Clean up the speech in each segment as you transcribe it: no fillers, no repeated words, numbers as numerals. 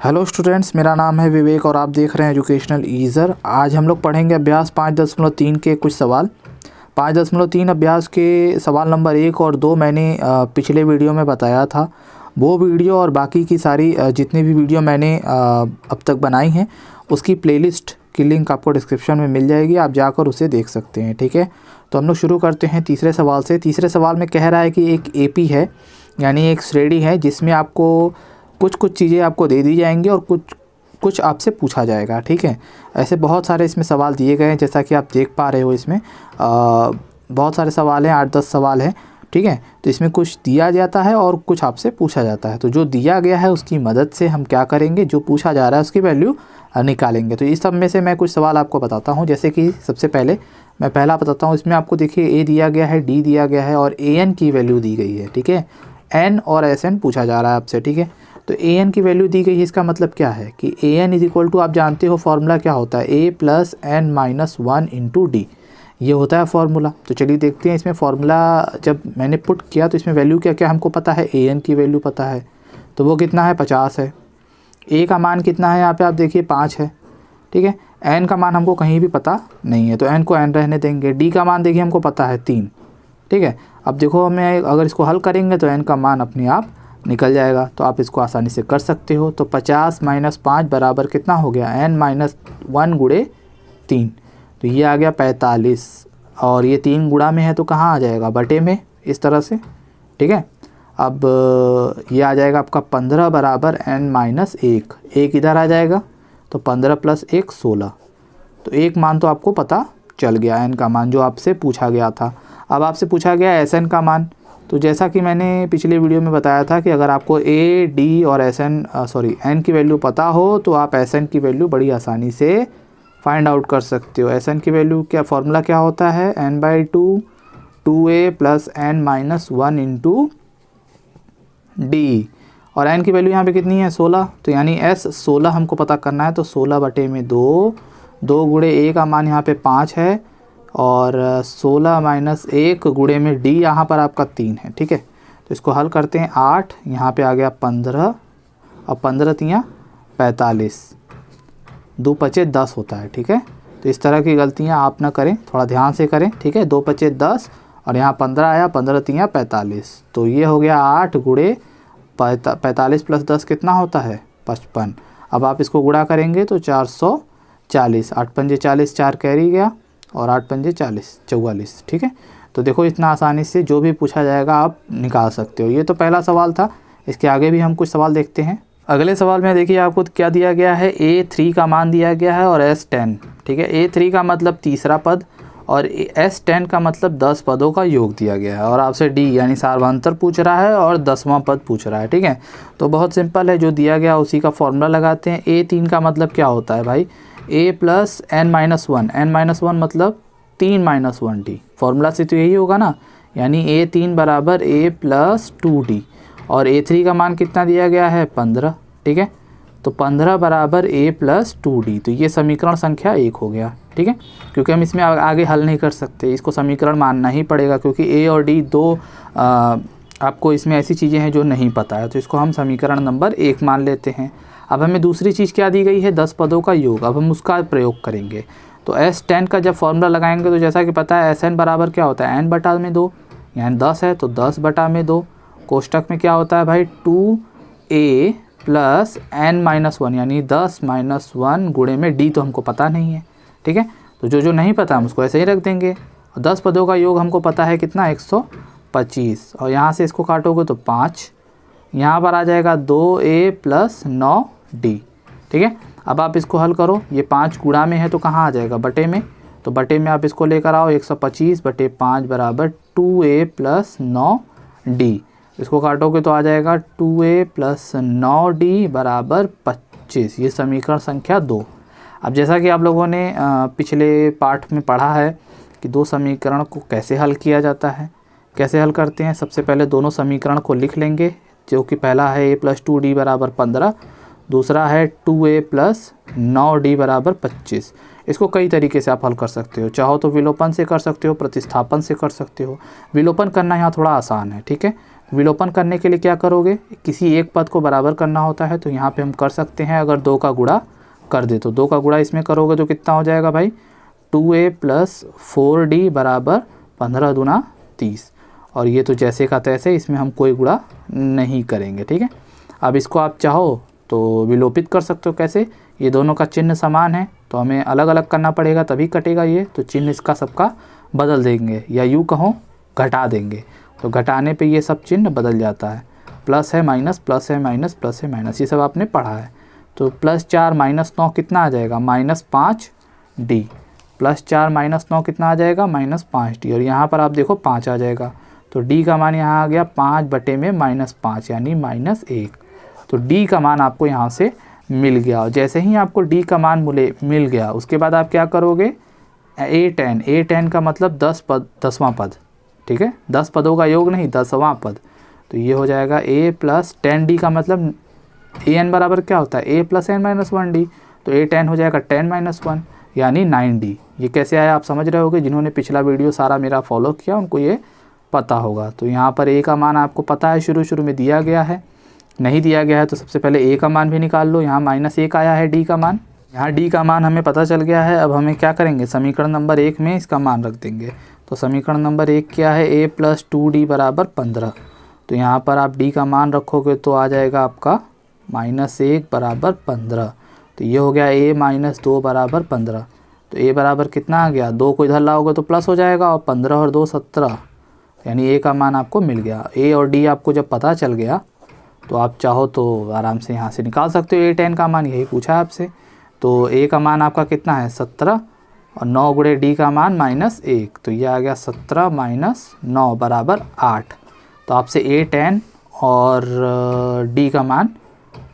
Hello students, मेरा नाम है विवेक और आप देख रहे हैं एजुकेशनल ईज़र। आज हम लोग पढ़ेंगे अभ्यास 5.3 के कुछ सवाल। 5.3 अभ्यास के सवाल नंबर 1 और 2 मैंने पिछले वीडियो में बताया था। वो वीडियो और बाकी की सारी जितनी भी वीडियो मैंने अब तक बनाई हैं उसकी प्लेलिस्ट की लिंक आपको डिस्क्रिप्शन में मिल जाएगी, आप जाकर उसे देख सकते हैं। ठीक है, तो हम लोग शुरू करते हैं तीसरे सवाल से। तीसरे सवाल में कह रहा है कि एक एपी है, यानी एक श्रेणी है जिसमें आपको कुछ चीज़ें आपको दे दी जाएंगी और कुछ आपसे पूछा जाएगा। ठीक है, ऐसे बहुत सारे इसमें सवाल दिए गए हैं, जैसा कि आप देख पा रहे हो। इसमें बहुत सारे सवाल हैं, 8-10 सवाल हैं। ठीक है, तो इसमें कुछ दिया जाता है और कुछ आपसे पूछा जाता है। तो जो दिया गया है उसकी मदद से हम क्या करेंगे, जो पूछा जा रहा है उसकी वैल्यू निकालेंगे। तो इस सब में से मैं कुछ सवाल आपको बताता हूँ। जैसे कि सबसे पहले मैं पहला बताता हूँ। इसमें आपको देखिए ए दिया गया है, डी दिया गया है और ए एन की वैल्यू दी गई है। ठीक है, एन और एस एन पूछा जा रहा है आपसे। ठीक है, तो ए एन की वैल्यू दी गई है। इसका मतलब क्या है कि A N is equal to, आप जानते हो फॉर्मूला क्या होता है, A plus N minus 1 into D, ये होता है फार्मूला। तो चलिए देखते हैं इसमें फार्मूला जब मैंने पुट किया तो इसमें वैल्यू क्या क्या हमको पता है। ए एन की वैल्यू पता है, तो वो कितना है, 50 है। ए का मान कितना है, यहाँ पे आप देखिए 5 है। ठीक है, एन का मान हमको कहीं भी पता नहीं है, तो एन को एन रहने देंगे। डी का मान देखिए हमको पता है 3। ठीक है, अब देखो हमें अगर इसको हल करेंगे तो एन का मान अपने आप निकल जाएगा, तो आप इसको आसानी से कर सकते हो। तो 50 माइनस 5 बराबर कितना हो गया, n माइनस 1 गुणे 3, तो ये आ गया 45। और ये 3 गुणा में है तो कहाँ आ जाएगा, बटे में, इस तरह से। ठीक है, अब ये आ जाएगा आपका 15 बराबर n माइनस 1, एक इधर आ जाएगा, तो 15 प्लस 1 16। तो एक मान तो आपको पता चल गया, n का मान जो आपसे पूछा गया था। अब आपसे पूछा गया एस एन का मान। तो जैसा कि मैंने पिछले वीडियो में बताया था कि अगर आपको ए, डी और एन की वैल्यू पता हो तो आप एस एन की वैल्यू बड़ी आसानी से फाइंड आउट कर सकते हो। एस एन की वैल्यू क्या, फॉर्मूला क्या होता है, n/2 2a plus n minus 1 into D, और n की वैल्यू यहाँ पे कितनी है, 16। तो यानी s 16 हमको पता करना है, तो 16 बटे में 2 गुणे a का मान यहाँ पे 5 है और 16 माइनस 1 गुणे में d यहाँ पर आपका 3 है। ठीक है, तो इसको हल करते हैं। 8 यहाँ पे आ गया 15 और 15 तियाँ 45, 2 पचे 10 होता है। ठीक है, तो इस तरह की गलतियाँ आप ना करें, थोड़ा ध्यान से करें। ठीक है, 2 पचे 10 और यहाँ 15 आया, 15 तियाँ 45, तो ये हो गया 8 गुणे 45 प्लस 10 कितना होता है, 55। अब आप इसको गुणा करेंगे तो 440, 8 पंजे 40, 4 कैरी गया और 8 पंजे 40, 44। ठीक है, तो देखो इतना आसानी से जो भी पूछा जाएगा आप निकाल सकते हो। ये तो पहला सवाल था, इसके आगे भी हम कुछ सवाल देखते हैं। अगले सवाल में देखिए आपको क्या दिया गया है, A3 का मान दिया गया है और S10। ठीक है, A3 का मतलब तीसरा पद और S10 का मतलब 10 पदों का योग दिया गया है, और आपसे D यानी सार्वधातुक पूछ रहा है और 10वां पद पूछ रहा है। ठीक है, तो बहुत सिंपल है, जो दिया गया उसी का फॉर्मूला लगाते हैं। A3 का मतलब क्या होता है भाई, a plus n minus 1, n minus 1 मतलब 3 माइनस 1d, फॉर्मूला से तो यही होगा ना, यानी A3 बराबर a प्लस 2d, और A3 का मान कितना दिया गया है, 15। ठीक है, तो 15 बराबर a प्लस 2d, तो ये समीकरण संख्या 1 हो गया। ठीक है, क्योंकि हम इसमें आगे हल नहीं कर सकते, इसको समीकरण मानना ही पड़ेगा, क्योंकि a और d दो आपको इसमें ऐसी चीज़ें हैं जो नहीं पता है, तो इसको हम समीकरण नंबर 1 मान लेते हैं। अब हमें दूसरी चीज़ क्या दी गई है, 10 पदों का योग, अब हम उसका प्रयोग करेंगे। तो S10 का जब फॉर्मूला लगाएंगे तो जैसा कि पता है SN बराबर क्या होता है, n बटा में 2, यानी 10 है तो 10 बटा में 2, कोष्टक में क्या होता है भाई, 2a प्लस n माइनस 1, यानी 10 माइनस 1 गुणे में d तो हमको पता नहीं है। ठीक है, तो जो नहीं पता हम उसको ऐसे ही रख देंगे। और 10 पदों का योग हमको पता है कितना, 125, और यहाँ से इसको काटोगे तो 5, यहाँ पर आ जाएगा 2a प्लस 9d। ठीक है, अब आप इसको हल करो, ये 5 गुणा में है तो कहाँ आ जाएगा, बटे में, तो बटे में आप इसको लेकर आओ, 125 बटे 5 बराबर 2a प्लस 9d, इसको काटोगे तो आ जाएगा 2a प्लस 9d बराबर 25, ये समीकरण संख्या 2। अब जैसा कि आप लोगों ने पिछले पाठ में पढ़ा है कि दो समीकरण को कैसे हल किया जाता है, कैसे हल करते हैं। सबसे पहले दोनों समीकरण को लिख लेंगे, जो कि पहला है a प्लस 2d बराबर 15, दूसरा है 2a प्लस 9d बराबर 25। इसको कई तरीके से आप हल कर सकते हो, चाहो तो विलोपन से कर सकते हो, प्रतिस्थापन से कर सकते हो। विलोपन करना यहाँ थोड़ा आसान है। ठीक है, विलोपन करने के लिए क्या करोगे, किसी एक पद को बराबर करना होता है, तो यहाँ पे हम कर सकते हैं अगर 2 का गुणा कर दे तो 2 का गुणा इसमें करोगे तो कितना हो जाएगा भाई 2a + 4d बराबर 15 दूना 30। और ये तो जैसे का तैसे, इसमें हम कोई गुणा नहीं करेंगे, ठीक है। अब इसको आप चाहो तो विलोपित कर सकते हो। कैसे, ये दोनों का चिन्ह समान है तो हमें अलग अलग करना पड़ेगा तभी कटेगा ये, तो चिन्ह इसका सबका बदल देंगे, या यूँ कहो घटा देंगे, तो घटाने पे ये सब चिन्ह बदल जाता है। प्लस है माइनस, प्लस है माइनस, प्लस है माइनस, ये सब आपने पढ़ा है। तो +4 - 9 कितना आ जाएगा -5d, +4 - 9 कितना आ जाएगा -5d, और यहाँ पर आप देखो 5 आ जाएगा, तो d का मान यहाँ आ गया 5/-5 यानी -1। तो d का मान आपको यहाँ से मिल गया। और जैसे ही आपको d का मान मिल गया उसके बाद आप क्या करोगे, a10 का मतलब 10वां पद, ठीक है, 10 पदों का योग नहीं, 10वां पद। तो ये हो जाएगा a + 10d का मतलब an बराबर क्या होता है a + n - 1d, तो a10 हो जाएगा 10 - 1 यानी 9d। ये कैसे आया आप समझ रहे होगे, जिन्होंने पिछला वीडियो सारा मेरा फॉलो किया उनको ये पता होगा। तो यहाँ पर a का मान आपको पता है शुरू में दिया गया है, नहीं दिया गया है तो सबसे पहले a का मान भी निकाल लो। यहाँ -1 आया है d का मान, यहाँ d का मान हमें पता चल गया है। अब हमें क्या करेंगे, समीकरण नंबर 1 में इसका मान रख देंगे। तो समीकरण नंबर 1 क्या है, a + 2d बराबर 15। तो यहाँ पर आप d का मान रखोगे तो आ जाएगा आपका -1 बराबर 15। तो ये हो गया a - 2 बराबर 15। तो a बराबर कितना आ गया, 2 को इधर लाओगे तो प्लस हो जाएगा, और 15 और 2 17, यानी a का मान आपको मिल गया। a और d आपको जब पता चल गया तो आप चाहो तो आराम से यहाँ से निकाल सकते हो a10 का मान, यही पूछा है आपसे। तो a का मान आपका कितना है 17, और 9 × d का मान -1, तो ये आ गया 17 - 9 बराबर 8। तो आपसे a10 और d का मान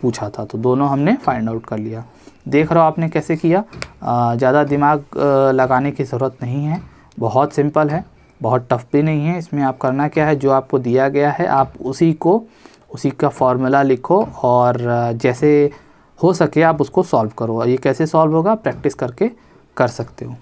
पूछा था, तो दोनों हमने फाइंड आउट कर लिया। देख रहे हो आपने कैसे किया, ज़्यादा दिमाग लगाने की ज़रूरत नहीं है, बहुत सिंपल है, बहुत टफ भी नहीं है। इसमें आप करना क्या है, जो आपको दिया गया है आप उसी का फॉर्मूला लिखो, और जैसे हो सके आप उसको सॉल्व करो। और ये कैसे सॉल्व होगा, प्रैक्टिस करके कर सकते हो।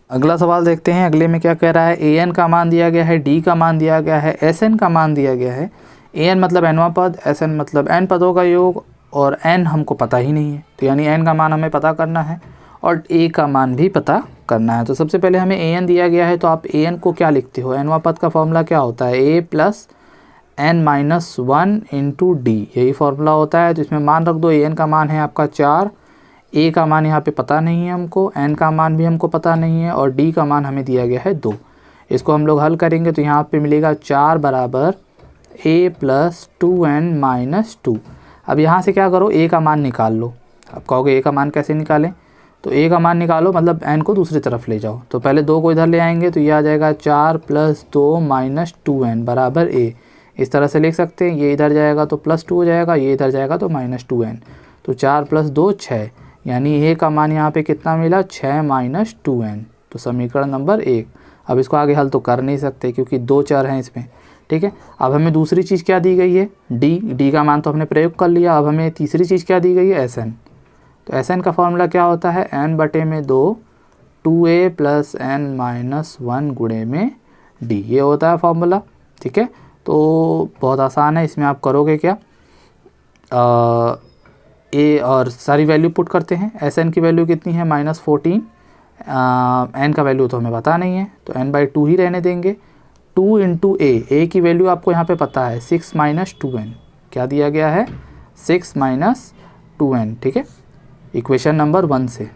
अगला सवाल देखते हैं। अगले में क्या कह रहा है, an का मान दिया गया है, d का मान दिया गया है, sn का मान दिया गया है। an मतलब nवां पद, sn मतलब n पदों का योग, और n हमको पता ही नहीं है, तो यानी n का मान हमें पता करना है और a का मान भी पता करना है। तो सबसे पहले हमें an दिया गया है, तो आप an को क्या लिखते हो, nवां पद का फॉर्मूला क्या होता है, a + n - 1 × d, यही फॉर्मूला होता है। तो इसमें मान रख दो, an का मान है आपका 4, a का मान यहाँ पे पता नहीं है हमको, n का मान भी हमको पता नहीं है, और d का मान हमें दिया गया है 2। इसको हम लोग हल करेंगे तो यहाँ पे मिलेगा 4 बराबर a + 2n - 2। अब यहाँ से क्या करो, a का मान निकाल लो। अब कहोगे a का मान कैसे निकालें, तो a का मान निकालो मतलब n को दूसरी तरफ ले जाओ। तो पहले 2 को इधर ले आएंगे तो ये आ जाएगा 4 + 2 - 2n बराबर a। इस तरह से लिख सकते हैं, ये इधर जाएगा तो +2 हो जाएगा, ये इधर जाएगा तो -2n। तो 4 + 2 6, यानी a का मान यहाँ पे कितना मिला 6 - 2n। तो समीकरण नंबर 1। अब इसको आगे हल तो कर नहीं सकते क्योंकि 2 चर हैं इसमें, ठीक है। अब हमें दूसरी चीज़ क्या दी गई है, d का मान तो हमने प्रयोग कर लिया। अब हमें तीसरी चीज़ क्या दी गई है, sn। तो sn का फॉर्मूला क्या होता है, n/2 2a + n - 1 × d, ये होता है फॉर्मूला, ठीक है। तो बहुत आसान है, इसमें आप करोगे क्या, a और सारी वैल्यू पुट करते हैं। sn की वैल्यू कितनी है -14, n का वैल्यू तो हमें पता नहीं है तो n/2 ही रहने देंगे। 2 × a की वैल्यू आपको यहाँ पे पता है 6 - 2n, क्या दिया गया है 6 - 2n, ठीक है, इक्वेशन नंबर 1 से।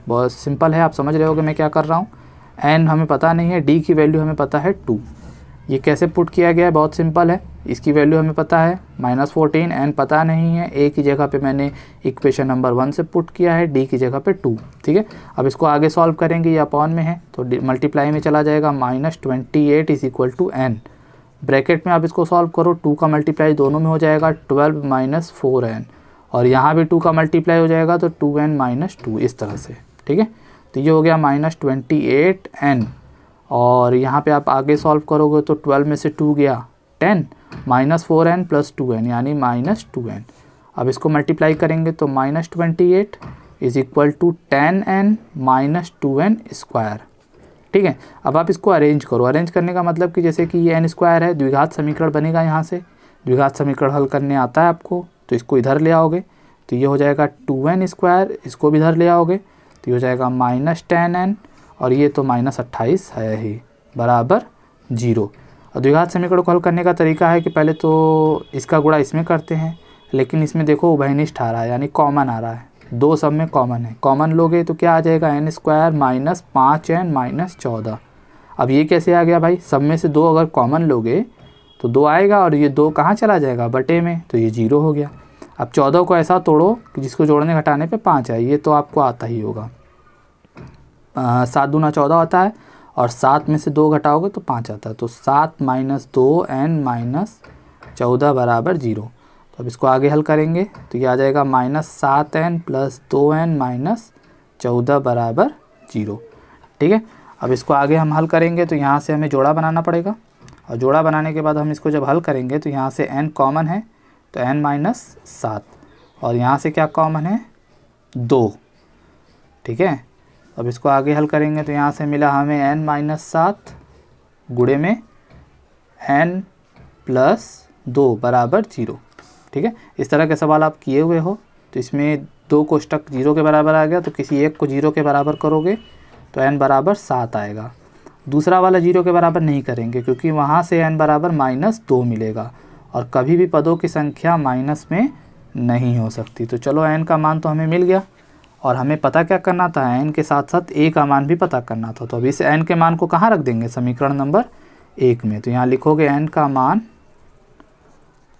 बहुत सिंपल है, आप समझ रहे होगे मैं क्या कर रहा हूँ। n हमें पता नहीं है, d की वैल्यू हमें पता है 2। ये कैसे पुट किया गया है, बहुत सिंपल है। इसकी वैल्यू हमें पता है -14, n पता नहीं है, a की जगह पे मैंने इक्वेशन नंबर 1 से पुट किया है, d की जगह पे 2, ठीक है। अब इसको आगे सॉल्व करेंगे, ये अपॉन में है तो मल्टीप्लाई में चला जाएगा, -28 = n। ब्रैकेट में आप इसको सॉल्व करो, 2 का मल्टीप्लाई दोनों में हो जाएगा 12 - 4n, और यहाँ भी 2 का मल्टीप्लाई हो जाएगा तो 2n - 2, इस तरह से, ठीक है। तो ये हो गया -28n, और यहाँ पे आप आगे सॉल्व करोगे तो 12 में से 2 गया 10, -4n + 2n यानी -2n। अब इसको मल्टीप्लाई करेंगे तो -28 = 10n - 2n², ठीक है। अब आप इसको अरेंज करो, अरेंज करने का मतलब कि जैसे कि ये n² है, द्विघात समीकरण बनेगा यहाँ से, द्विघात समीकरण हल करने आता है आपको तो इसको इधर ले आओगे तो ये हो जाएगा 2n², इसको भी इधर ले आओगे तो ये हो जाएगा -10n और ये तो -28 है ही, बराबर 0। और द्विघात समीकरण को हल करने का तरीका है कि पहले तो इसका गुणा इसमें करते हैं, लेकिन इसमें देखो उभयनिष्ठ आ रहा है यानी कॉमन आ रहा है, दो सब में कॉमन है, कॉमन लोगे तो क्या आ जाएगा n² - 5n - 14। अब ये कैसे आ गया भाई, सब में से 2 अगर कॉमन लोगे तो 2 आएगा और ये 2 कहाँ चला जाएगा, बटे में, तो ये 0 हो गया। अब 14 को ऐसा तोड़ो कि जिसको जोड़ने घटाने पे 5 आए, ये तो आपको आता ही होगा। 7 दूना 14 आता है और 7 में से 2 घटाओगे तो 5 आता है, तो 7 - 2n - 14 बराबर 0। तो अब इसको आगे हल करेंगे तो ये आ जाएगा -7n + 2n - 14 बराबर 0। ठीक है, अब इसको आगे हम हल करेंगे तो यहाँ से हमें जोड़ा बनाना पड़ेगा और जोड़ा बनाने के बाद हम इसको जब हल करेंगे तो यहाँ से n कॉमन है तो n - 7 और यहाँ से क्या कॉमन है 2। ठीक है, अब इसको आगे हल करेंगे तो यहाँ से मिला हमें n - 7 गुणे में n + 2 बराबर 0। ठीक है, इस तरह के सवाल आप किए हुए हो तो इसमें 2 कोष्टक 0 के बराबर आ गया तो किसी एक को 0 के बराबर करोगे तो n बराबर 7 आएगा। दूसरा वाला 0 के बराबर नहीं करेंगे क्योंकि वहाँ से n बराबर -2 मिलेगा और कभी भी पदों की संख्या माइनस में नहीं हो सकती। तो चलो n का मान तो हमें मिल गया और हमें पता क्या करना था, n के साथ साथ a का मान भी पता करना था। तो अभी इस n के मान को कहाँ रख देंगे, समीकरण नंबर 1 में। तो यहाँ लिखोगे n का मान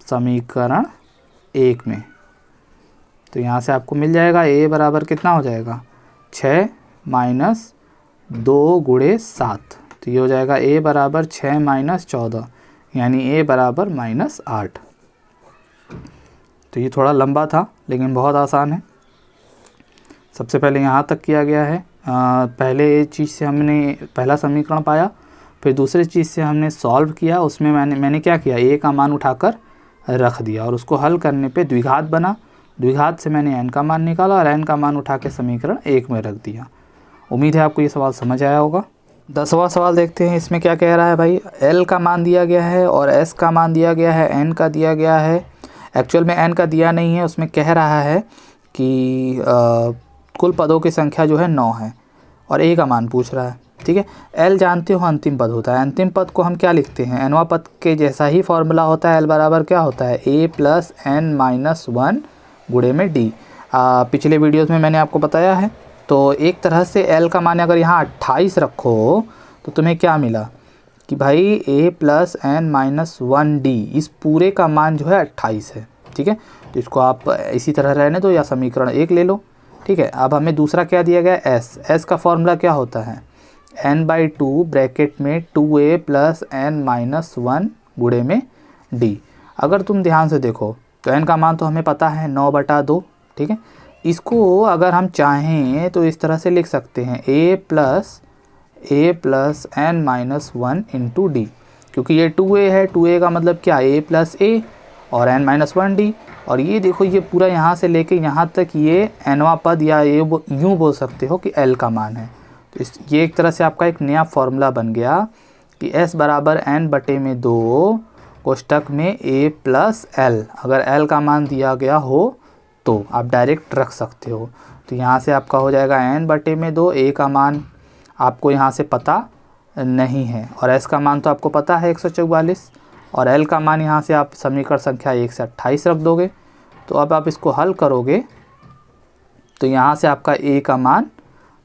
समीकरण 1 में, तो यहाँ से आपको मिल जाएगा a बराबर कितना हो जाएगा 6 - 2 गुणे 7, तो ये हो जाएगा a बराबर 6 - 14 यानी a बराबर -8। तो ये थोड़ा लंबा था लेकिन बहुत आसान है। सबसे पहले यहाँ तक किया गया है। पहले चीज़ से हमने पहला समीकरण पाया, फिर दूसरे चीज़ से हमने सॉल्व किया, उसमें मैंने क्या किया, a का मान उठाकर रख दिया और उसको हल करने पे द्विघात बना, द्विघात से मैंने n का मान निकाला और n का मान उठा के समीकरण 1 में रख दिया। उम्मीद है आपको ये सवाल समझ आया होगा। 10वां सवाल देखते हैं, इसमें क्या कह रहा है भाई, l का मान दिया गया है और s का मान दिया गया है, n का दिया गया है। एक्चुअल में n का दिया नहीं है, उसमें कह रहा है कि कुल पदों की संख्या जो है 9 है और a का मान पूछ रहा है। ठीक है, l जानते हो अंतिम पद होता है, अंतिम पद को हम क्या लिखते हैं, nवां पद के जैसा ही फॉर्मूला होता है, l बराबर क्या होता है a + n - 1 गुणे में d। पिछले वीडियोस में मैंने आपको बताया है। तो एक तरह से l का मान अगर यहाँ 28 रखो तो तुम्हें क्या मिला कि भाई a + n - 1d, इस पूरे का मान जो है 28 है। ठीक है, तो इसको आप इसी तरह रहने दो या समीकरण 1 ले लो। ठीक है, अब हमें दूसरा क्या दिया गया s का फॉर्मूला क्या होता है n/2 ब्रैकेट में 2a + n - 1 गुणे में d। अगर तुम ध्यान से देखो तो n का मान तो हमें पता है 9/2। ठीक है, इसको अगर हम चाहें तो इस तरह से लिख सकते हैं a + n - 1 × d, क्योंकि ये 2a है, 2a का मतलब क्या a + a और n - 1d। और ये देखो ये पूरा यहाँ से लेके यहाँ तक ये nवां पद या ये यूँ बोल सकते हो कि l का मान है। तो ये एक तरह से आपका एक नया फॉर्मूला बन गया कि s बराबर n/2 कोष्टक में a + l। अगर l का मान दिया गया हो तो आप डायरेक्ट रख सकते हो। तो यहाँ से आपका हो जाएगा n/2, a का मान आपको यहाँ से पता नहीं है और s का मान तो आपको पता है 144 और l का मान यहाँ से आप समीकरण संख्या 1 से 28 रख दोगे। तो अब आप इसको हल करोगे तो यहाँ से आपका a का मान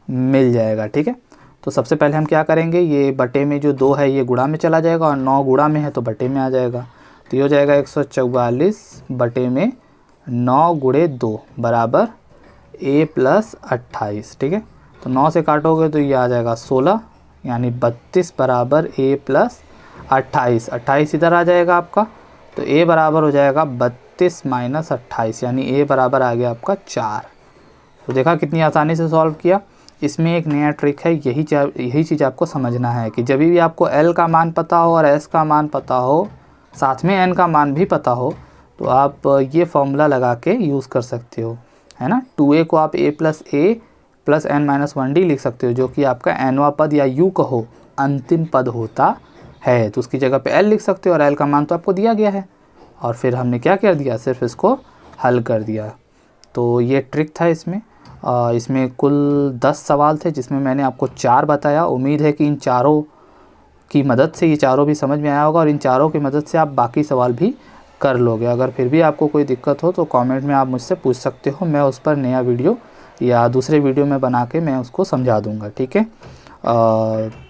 मिल जाएगा। ठीक है, तो सबसे पहले हम क्या करेंगे, ये बटे में जो 2 है ये गुणा में चला जाएगा और 9 गुणा में है तो बटे में आ जाएगा। तो ये हो जाएगा 144 बटे में 9 गुणे 2 बराबर a + 28। ठीक है, तो 9 से काटोगे तो ये आ जाएगा 16 यानी 32 बराबर a + 28। 28 इधर आ जाएगा आपका, तो a बराबर हो जाएगा 32 - 28 यानी a बराबर आ गया आपका 4। तो देखा कितनी आसानी से सॉल्व किया। इसमें एक नया ट्रिक है, यही चीज़ आपको समझना है कि जब भी आपको l का मान पता हो और s का मान पता हो, साथ में n का मान भी पता हो, तो आप ये फॉर्मूला लगा के यूज़ कर सकते हो, है ना। 2a को आप a + n - 1d लिख सकते हो, जो कि आपका nवां पद या यूँ कहो अंतिम पद होता है। तो उसकी जगह पे l लिख सकते हो और l का मान तो आपको दिया गया है और फिर हमने क्या कर दिया, सिर्फ इसको हल कर दिया। तो ये ट्रिक था इसमें। इसमें कुल 10 सवाल थे जिसमें मैंने आपको 4 बताया। उम्मीद है कि इन चारों की मदद से ये चारों भी समझ में आया होगा और इन चारों की मदद से आप बाकी सवाल भी कर लोगे। अगर फिर भी आपको कोई दिक्कत हो तो कमेंट में आप मुझसे पूछ सकते हो, मैं उस पर नया वीडियो या दूसरे वीडियो में बना के मैं उसको समझा दूंगा, ठीक है।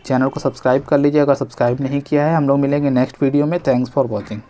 चैनल को सब्सक्राइब कर लीजिए अगर सब्सक्राइब नहीं किया है। हम लोग मिलेंगे नेक्स्ट वीडियो में। Thanks for watching.